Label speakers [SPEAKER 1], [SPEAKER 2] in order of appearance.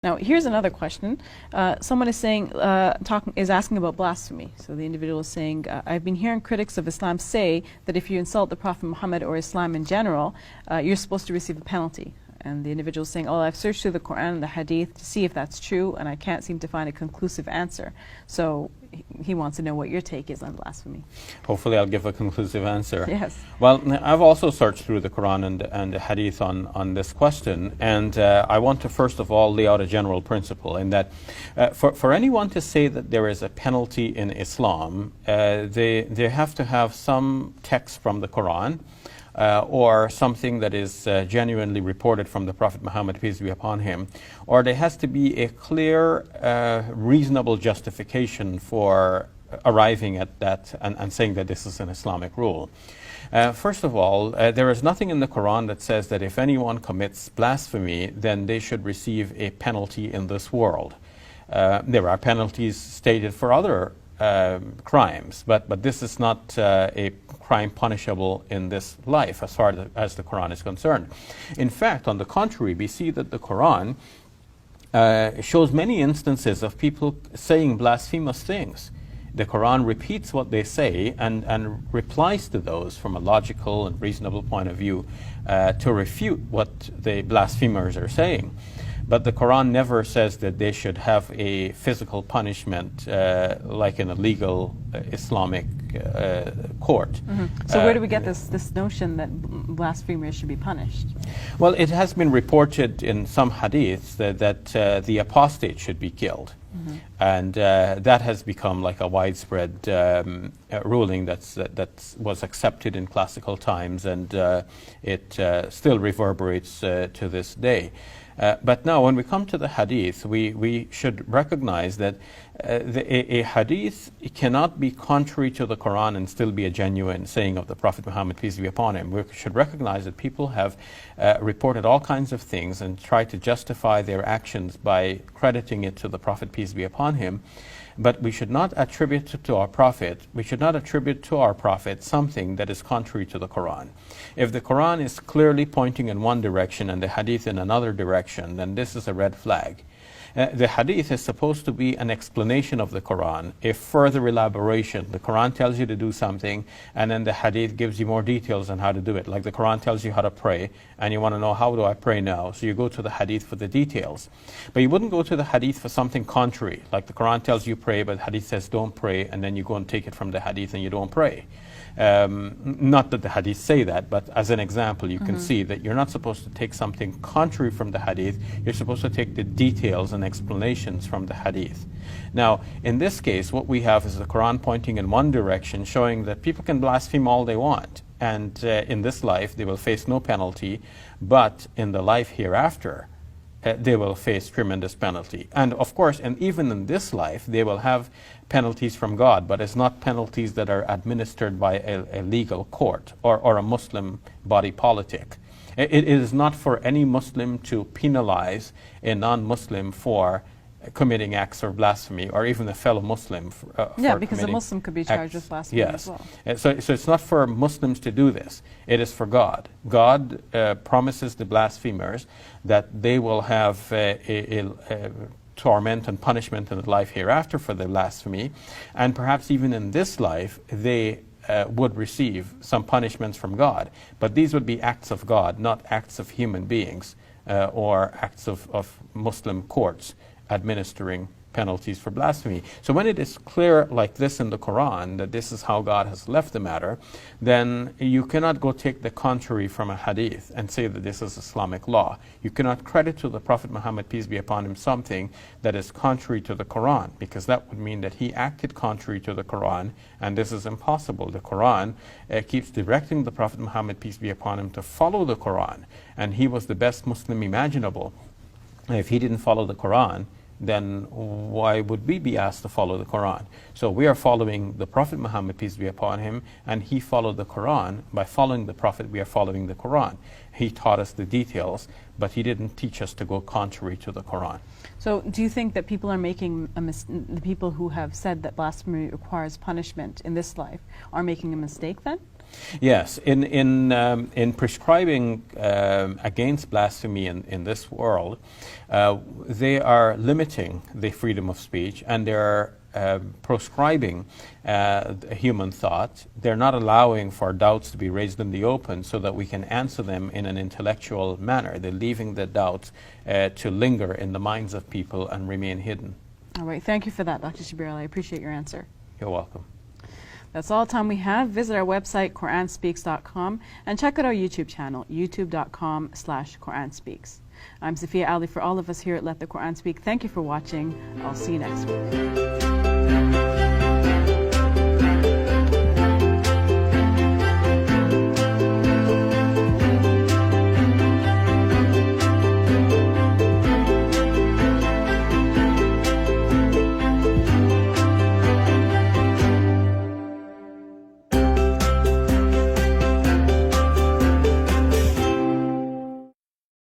[SPEAKER 1] Now, here's another question. Someone is saying, is asking about blasphemy. So the individual is saying, I've been hearing critics of Islam say that if you insult the Prophet Muhammad or Islam in general, you're supposed to receive a penalty. And the individual is saying, oh, I've searched through the Koran and the hadith to see if that's true, and I can't seem to find a conclusive answer. So he wants to know what your take is on blasphemy.
[SPEAKER 2] Hopefully I'll give a conclusive answer.
[SPEAKER 1] Yes.
[SPEAKER 2] Well, I've also searched through the Quran and the hadith on this question, and I want to first of all lay out a general principle in that for anyone to say that there is a penalty in Islam, they have to have some text from the Quran or something that is genuinely reported from the Prophet Muhammad, peace be upon him, or there has to be a clear, reasonable justification for arriving at that and saying that this is an Islamic rule. First of all, there is nothing in the Quran that says that if anyone commits blasphemy, then they should receive a penalty in this world. There are penalties stated for other crimes, but this is not a crime punishable in this life as far as the Quran is concerned. In fact, on the contrary, we see that the Quran shows many instances of people saying blasphemous things. The Quran repeats what they say and replies to those from a logical and reasonable point of view to refute what the blasphemers are saying. But the Quran never says that they should have a physical punishment like in a legal Islamic court.
[SPEAKER 1] Mm-hmm. So where do we get this notion that blasphemers should be punished?
[SPEAKER 2] Well, it has been reported in some hadiths that the apostate should be killed. Mm-hmm. And that has become like a widespread ruling that was accepted in classical times, and it still reverberates to this day. But now when we come to the hadith, we should recognize that a hadith cannot be contrary to the Quran and still be a genuine saying of the Prophet Muhammad, peace be upon him. We should recognize that people have reported all kinds of things and tried to justify their actions by crediting it to the Prophet, peace be upon him. But we should not attribute to our Prophet, something that is contrary to the Quran. If the Quran is clearly pointing in one direction and the hadith in another direction, then this is a red flag. The hadith is supposed to be an explanation of the Quran, a further elaboration. The Quran tells you to do something, and then the hadith gives you more details on how to do it. Like the Quran tells you how to pray, and you want to know, how do I pray now? So you go to the hadith for the details. But you wouldn't go to the hadith for something contrary. Like the Quran tells you pray, but the hadith says don't pray, and then you go and take it from the hadith and you don't pray. Not that the hadith say that, but as an example, you can see that you're not supposed to take something contrary from the hadith. You're supposed to take the details and explanations from the hadith. Now, in this case, what we have is the Quran pointing in one direction, showing that people can blaspheme all they want, and in this life they will face no penalty, but in the life hereafter they will face tremendous penalty. And of course, and even in this life, they will have penalties from God, but it's not penalties that are administered by a legal court or a Muslim body politic. It is not for any Muslim to penalize a non-Muslim for committing acts of blasphemy, or even a fellow Muslim
[SPEAKER 1] yeah, because a Muslim could be charged with blasphemy
[SPEAKER 2] as
[SPEAKER 1] well.
[SPEAKER 2] So it's not for Muslims to do this. It is for God. God promises the blasphemers that they will have a torment and punishment in the life hereafter for the blasphemy, and perhaps even in this life they would receive some punishments from God. But these would be acts of God, not acts of human beings or acts of Muslim courts administering penalties for blasphemy. So when it is clear like this in the Quran that this is how God has left the matter, then you cannot go take the contrary from a hadith and say that this is Islamic law. You cannot credit to the Prophet Muhammad, peace be upon him, something that is contrary to the Quran, because that would mean that he acted contrary to the Quran, and this is impossible. The Quran keeps directing the Prophet Muhammad, peace be upon him, to follow the Quran, and he was the best Muslim imaginable. If he didn't follow the Quran, then why would we be asked to follow the Quran? So we are following the Prophet Muhammad, peace be upon him, and he followed the Quran. By following the Prophet, we are following the Quran. He taught us the details, but he didn't teach us to go contrary to the Quran.
[SPEAKER 1] So do you think that people are making the people who have said that blasphemy requires punishment in this life are making a mistake then?
[SPEAKER 2] Yes, in prescribing against blasphemy in this world, they are limiting the freedom of speech, and they're proscribing human thought. They're not allowing for doubts to be raised in the open so that we can answer them in an intellectual manner. They're leaving the doubts to linger in the minds of people and remain hidden.
[SPEAKER 1] All right, thank you for that, Dr. Shabir Ali. I appreciate your answer.
[SPEAKER 2] You're welcome.
[SPEAKER 1] That's all the time we have. Visit our website, QuranSpeaks.com, and check out our YouTube channel, youtube.com/QuranSpeaks. I'm Safiya Ali. For all of us here at Let the Quran Speak, thank you for watching. I'll see you next week.